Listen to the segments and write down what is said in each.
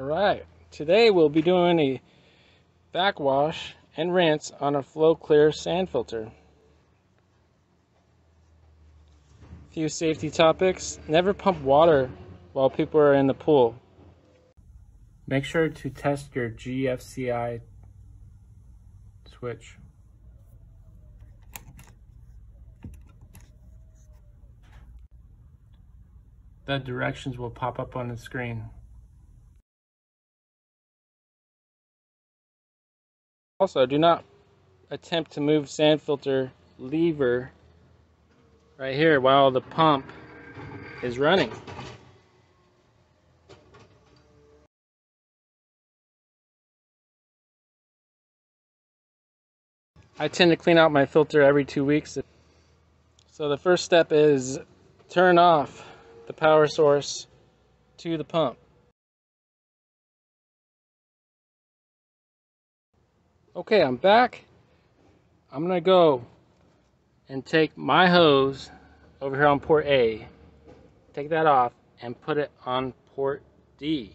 Alright, today we'll be doing a backwash and rinse on a flow clear sand filter. A few safety topics. Never pump water while people are in the pool. Make sure to test your GFCI switch. The directions will pop up on the screen. Also, do not attempt to move sand filter lever right here while the pump is running. I tend to clean out my filter every 2 weeks. So the first step is turn off the power source to the pump. Okay, I'm back. I'm gonna go and take my hose over here on port A, take that off and put it on port D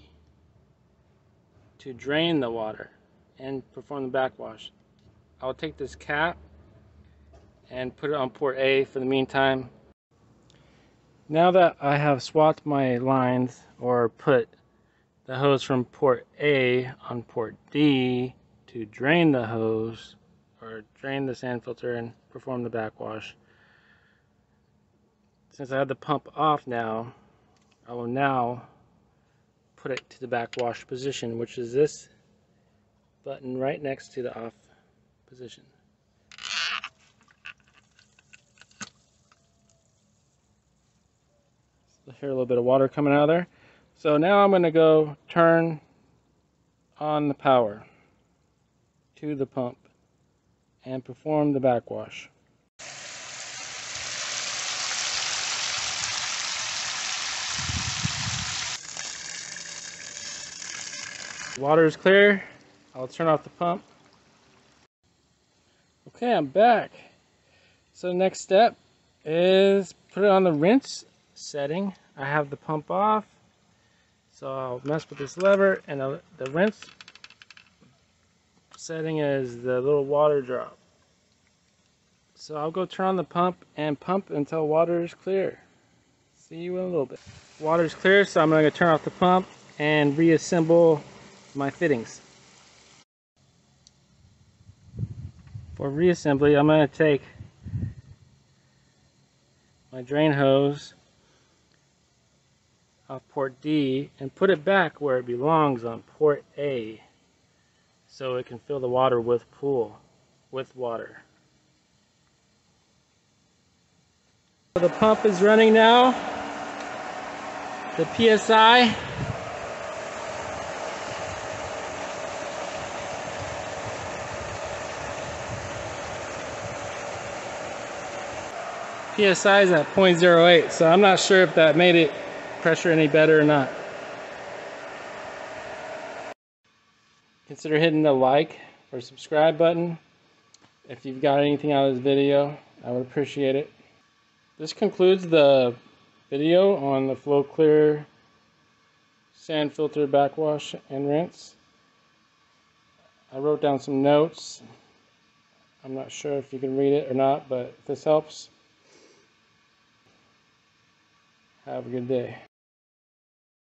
to drain the water and perform the backwash. I'll take this cap and put it on port A for the meantime. Now that I have swapped my lines or put the hose from port A on port D to drain the hose or drain the sand filter and perform the backwash, since I have the pump off now, I will now put it to the backwash position, which is this button right next to the off position. So hear a little bit of water coming out of there. So now I'm going to go turn on the power to the pump and perform the backwash. Water is clear. I'll turn off the pump. Okay, I'm back. So the next step is put it on the rinse setting. I have the pump off, so I'll mess with this lever, and the rinse setting is the little water drop. So I'll go turn on the pump and pump until water is clear. See you in a little bit. Water is clear, so I'm going to turn off the pump and reassemble my fittings. For reassembly, I'm going to take my drain hose off port D and put it back where it belongs on port A, so it can fill the water with water. The pump is running now. The PSI is at 0.08, so I'm not sure if that made it pressure any better or not. Consider hitting the like or subscribe button if you've got anything out of this video. I would appreciate it. This concludes the video on the flow clear sand filter backwash and rinse. I wrote down some notes. I'm not sure if you can read it or not, but if this helps, have a good day.